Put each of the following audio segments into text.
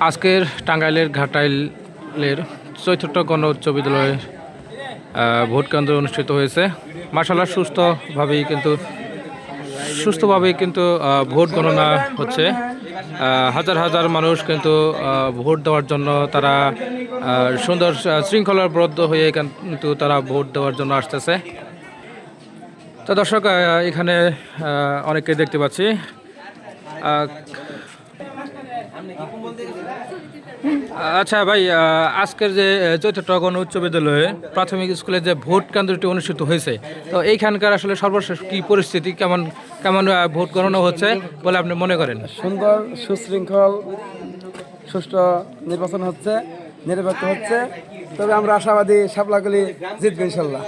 আজকের টাঙ্গাইলের ঘাটাইলের চতুর্থ গণ উচ্চ বিদ্যালয়ের ভোট কেন্দ্র অনুষ্ঠিত হয়েছে। মাশাআল্লাহ সুস্থভাবেই কিন্তু ভোট গণনা হচ্ছে। হাজার হাজার মানুষ কিন্তু ভোট দেওয়ার জন্য তারা সুন্দর শৃঙ্খলাবদ্ধ হয়ে কিন্তু তারা ভোট দেওয়ার জন্য আসতেছে। তো দর্শক, এখানে অনেকে দেখতে পাচ্ছি। আচ্ছা ভাই, আজকের যে চতুর্থ গণ উচ্চ বিদ্যালয়ে প্রাথমিক স্কুলে যে ভোট কেন্দ্রটি অনুষ্ঠিত হয়েছে, তো এইখানকার আসলে সর্বশেষ কি পরিস্থিতি, কেমন কেমন ভোট গণনা হচ্ছে বলে আপনি মনে করেন? সুন্দর, সুশৃঙ্খল, সুষ্ঠু নির্বাচন হচ্ছে, নিরপেক্ষ হচ্ছে। তবে আমরা আশাবাদী শাপলাকলি জিতবে ইনশাল্লাহ।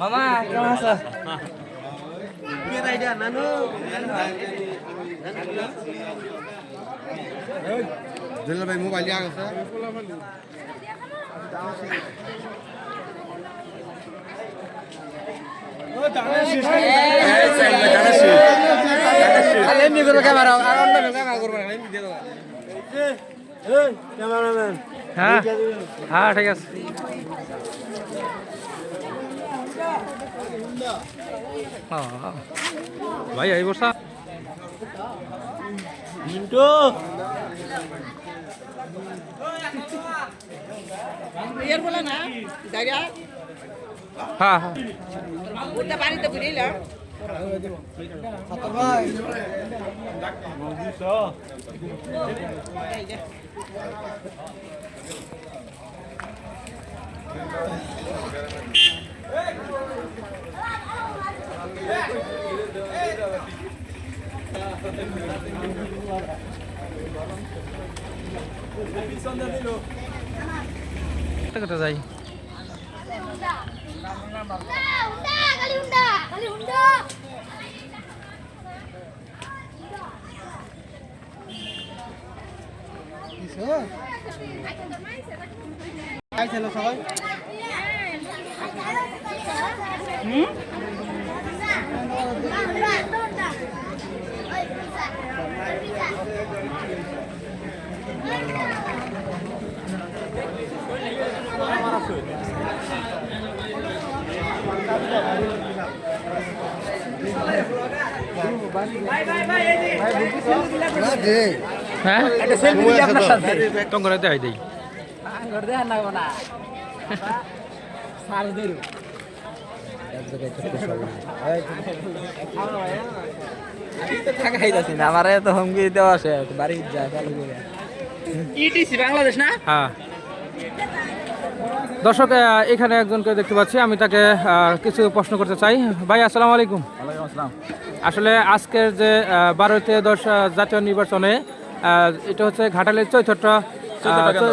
মামা কেমন আছো? ভাই মোবাইল আছে হ্যাঁ হ্যাঁ, ঠিক আছে। ভাই এই বর্ষা মিন্টু ইয়ার বলা না দাইরা হ্যাঁ হ্যাঁ ওটা বাড়িতে বুঝিলা কোথায় যাই? হ্যাঁ একটা সেলফি দিই আপনার সাথে। টং করে দেখাই দেই। করে দেন না না সার দেরু টাকা খাইতাছি না, আমারে তো হুমকি দেওয়া আছে বাড়ি যা চালু করে। ইটিসি বাংলাদেশ না? হ্যাঁ দর্শক, এখানে একজনকে দেখতে পাচ্ছি, আমি তাকে কিছু প্রশ্ন করতে চাই। ভাই আসসালামু আলাইকুম। আসলে আজকের যে 12-10 জাতীয় নির্বাচনে এটা হচ্ছে ঘাটালের চতুর্থ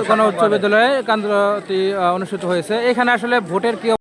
গণ উচ্চ বিদ্যালয়ে কেন্দ্রটি অনুষ্ঠিত হয়েছে। এখানে আসলে ভোটের কি